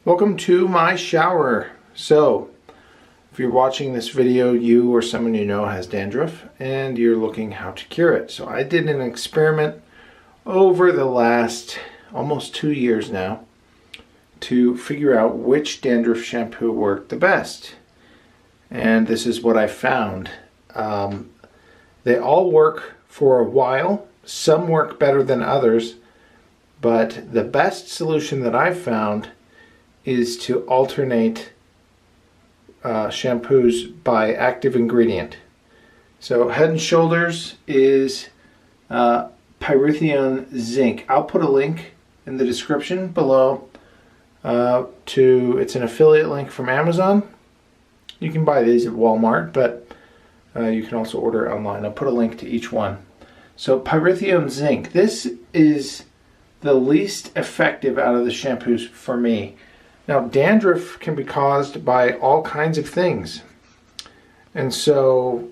Welcome to my shower. So, if you're watching this video, you or someone you know has dandruff and you're looking how to cure it. So I did an experiment over the last almost 2 years now to figure out which dandruff shampoo worked the best. And this is what I found. They all work for a while. Some work better than others, but the best solution that I've found is to alternate shampoos by active ingredient. So Head & Shoulders is pyrethrum zinc. I'll put a link in the description below it's an affiliate link from Amazon. You can buy these at Walmart, but you can also order it online. I'll put a link to each one. So pyrethrum zinc, this is the least effective out of the shampoos for me. Now, dandruff can be caused by all kinds of things. And so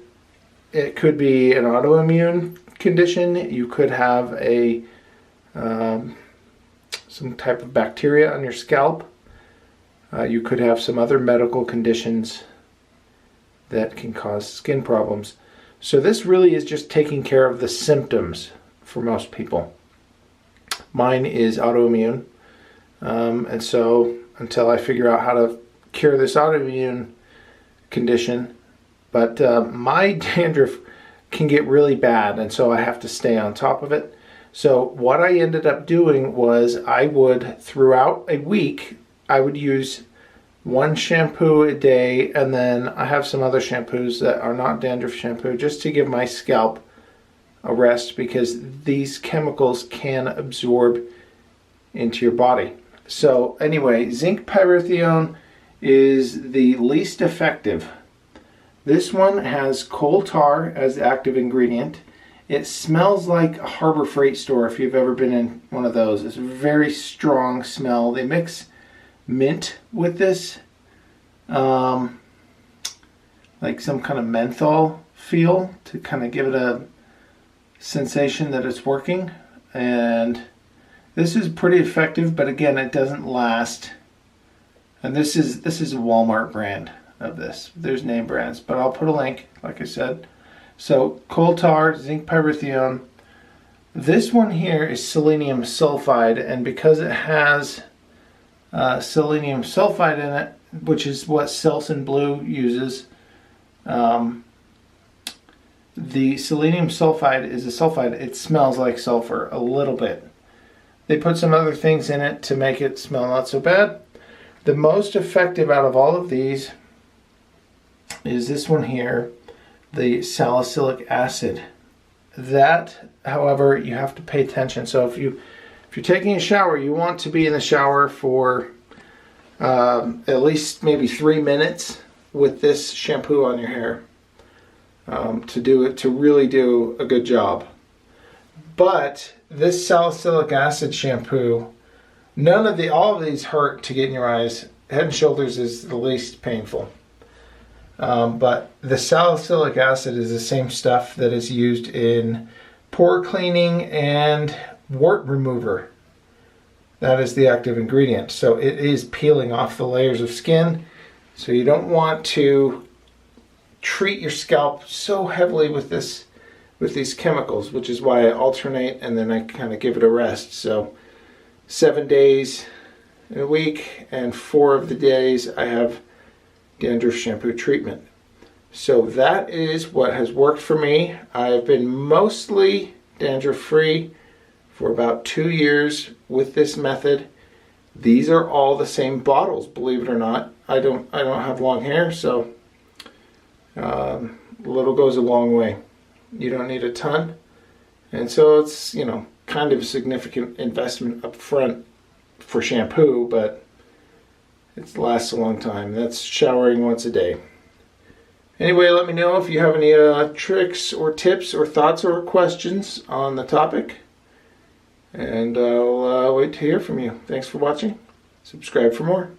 it could be an autoimmune condition. You could have some type of bacteria on your scalp. You could have some other medical conditions that can cause skin problems. So this really is just taking care of the symptoms for most people. Mine is autoimmune. And so until I figure out how to cure this autoimmune condition, but my dandruff can get really bad, and so I have to stay on top of it. So what I ended up doing was I would, throughout a week, I would use one shampoo a day, and then I have some other shampoos that are not dandruff shampoo just to give my scalp a rest, because these chemicals can absorb into your body. So anyway, zinc pyrethrum is the least effective. This one has coal tar as the active ingredient. It smells like a Harbor Freight store if you've ever been in one of those. It's a very strong smell. They mix mint with this, like some kind of menthol feel to kind of give it a sensation that it's working. And this is pretty effective, but again, it doesn't last. And this is a Walmart brand of this. There's name brands, but I'll put a link, like I said. So coal tar, zinc pyrethrum. This one here is selenium sulfide, and because it has selenium sulfide in it, which is what Selsun Blue uses, the selenium sulfide is a sulfide. It smells like sulfur a little bit. They put some other things in it to make it smell not so bad. The most effective out of all of these is this one here, the salicylic acid. That, however, you have to pay attention. So if you're taking a shower, you want to be in the shower for at least maybe 3 minutes with this shampoo on your hair to really do a good job. But this salicylic acid shampoo, all of these hurt to get in your eyes. Head & Shoulders is the least painful. But the salicylic acid is the same stuff that is used in pore cleaning and wart remover. That is the active ingredient. So it is peeling off the layers of skin. So you don't want to treat your scalp so heavily with these chemicals, which is why I alternate and then I kind of give it a rest. So 7 days in a week, and 4 of the days I have dandruff shampoo treatment. So that is what has worked for me. I've been mostly dandruff free for about 2 years with this method. These are all the same bottles, believe it or not. I don't have long hair, so little goes a long way. You don't need a ton, and so it's, kind of a significant investment up front for shampoo, but it lasts a long time. That's showering once a day. Anyway, let me know if you have any tricks or tips or thoughts or questions on the topic, and I'll wait to hear from you. Thanks for watching. Subscribe for more.